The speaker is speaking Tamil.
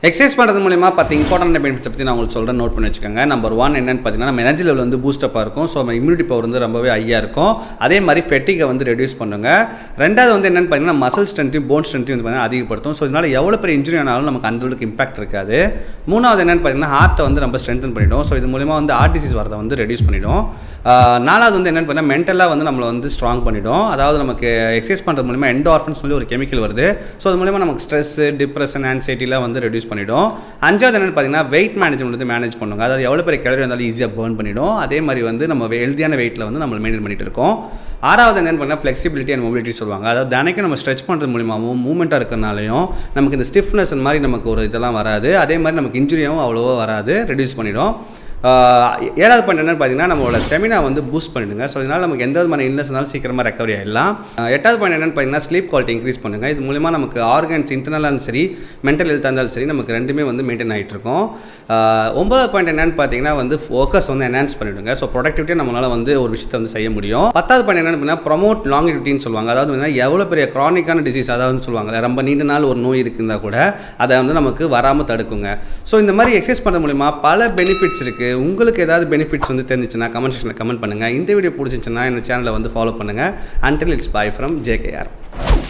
எக்ஸசைஸ் பண்ணுறது மூலிமா 10 இம்பார்ட்டன்ட் பெனிஃபிட்ஸ் பற்றி நான் உங்களுக்கு சொல்கிறேன், நோட் பண்ணி வச்சுக்கோங்க. நம்பர் 1 என்னென்னு பார்த்தீங்கன்னா, நம்ம எனர்ஜி லெவல் வந்து பூஸ்டப்பாக இருக்கும். ஸோ நம்ம இம்யூனிட்டி பவர் வந்து ரொம்பவே ஹையாக இருக்கும். அதே மாதிரி ஃபெட்டிகை வந்து ரெடியூஸ் பண்ணுங்க. ரெண்டாவது வந்து என்னென்னு பார்த்தீங்கன்னா, மசில் ஸ்ட்ரென்த்தையும் போன் ஸ்ட்ரென்த்தையும் வந்து பார்த்தீங்கன்னா அதிகப்படுத்தும். ஸோ இதனால் எவ்வளோ பெரிய இன்ஜுரி ஆனாலும் நமக்கு அந்த அளவுக்கு இம்பாக்ட் இருக்காது. மூணாவது என்னென்னு பார்த்தீங்கன்னா, ஹார்ட்டை வந்து ரொம்ப ஸ்ட்ரென்தன் பண்ணிவிடும். ஸோ இது மூலிமா வந்து ஹார்ட் டிசீஸ் வரதை வந்து ரெடியூஸ் பண்ணிவிடும். நாலாவது வந்து என்னென்னு பார்த்தீங்கன்னா, மென்டலாக வந்து நம்மளை வந்து ஸ்ட்ராங் பண்ணிவிடும். அதாவது நமக்கு எக்ஸசைஸ் பண்ணுறது மூலிமா எண்டோர்ஃபின்ஸ் சொல்லி ஒரு கெமிக்கல் வருது. ஸோ அது மூலிமா நமக்கு ஸ்ட்ரெஸ், டிப்ரெஷன், ஆன்சைட்டிலாம் வந்து ரெடியூஸ் பண்ணிவிடும். அஞ்சாவது என்னென்னு பார்த்தீங்கன்னா, வெயிட் மேனேஜ்மெண்ட் வந்து மேனேஜ் பண்ணுவாங்க. அதாவது எவ்வளோ பெரிய கேலரி வந்தாலும் ஈஸியாக பர்ன் பண்ணிவிடும். அதே மாதிரி வந்து நம்ம ஹெல்த்தியான வெயிட்டில் வந்து நம்ம மெயின்டைன் பண்ணிட்டு இருக்கோம். ஆறாவது என்னென்னு பார்த்தீங்கன்னா, ஃப்ளெக்சிபிலிட்டி அண்ட் மொபிலிட்டி சொல்லுவாங்க. அதாவது தினைக்கும் நம்ம ஸ்ட்ரெச் பண்ணுறது மூலியமாகவும் மூவ்மெண்ட்டாக இருக்கிறனாலையும் நமக்கு இந்த ஸ்டிஃப்னஸ் மாதிரி நமக்கு ஒரு இதெல்லாம் வராது. அதே மாதிரி நமக்கு இன்ஜுரியும் அவ்வளோவா வராது, ரெடியூஸ் பண்ணிவிடும். ஏழாவது பாயிண்ட் என்னென்னு பார்த்தீங்கன்னா, நம்மளோட ஸ்டெமினா வந்து பூஸ்ட் பண்ணிடுங்க. ஸோ இதனால் நமக்கு எந்த விதமான இல்னஸ் இருந்தாலும் சீக்கிரமாக ரெக்கவரி ஆகிடலாம். எட்டாவது பாயிண்ட் என்னென்னு பார்த்தீங்கன்னா, ஸ்லீப் குவாலிட்டி இன்க்ரீஸ் பண்ணுங்கள். இது மூலிமா நமக்கு ஆர்கன்ஸ் இன்டர்னலாக இருந்தாலும் சரி, மென்டல் ஹெல்த்தாக இருந்தாலும் சரி, நமக்கு ரெண்டுமே வந்து மெயின்டைன் ஆகிட்டு இருக்கும். ஒன்பதாவது பாயிண்ட் என்னென்னு பார்த்தீங்கன்னா, வந்து ஃபோக்கஸ் வந்து என்ஹான்ஸ் பண்ணிவிடுங்க. ஸோ ப்ரொடக்டிவிட்டியாக நம்மளால் வந்து ஒரு விஷயத்தை வந்து செய்ய முடியும். பத்தாவது பாயிண்ட் என்னென்னு பார்த்தீங்கன்னா, ப்ரொமோட் லாங்கிவிட்டின்னு சொல்லுவாங்க. அதாவது வந்து எவ்வளோ பெரிய க்ரானிக்கான டிசீஸ், அதாவது சொல்லுவாங்க ரொம்ப நீண்ட நாள் ஒரு நோய் இருக்குன்னா கூட அதை வந்து நமக்கு வராமல் தடுக்குங்க. ஸோ இந்த மாதிரி எக்ஸசைஸ் பண்ணுறது மூலிமா பல பெனிஃபிட்ஸ் இருக்குது. உங்களுக்கு ஏதாவது பெனிஃபிட்ஸ் வந்து தெரிஞ்சிச்சுன்னா கமெண்ட் செக்ஷனில் கமெண்ட் பண்ணுங்கள். இந்த வீடியோ பிடிச்சிச்சுன்னா என்னோட சேனலை வந்து ஃபாலோ பண்ணுங்கள். Until it's bye from JKR.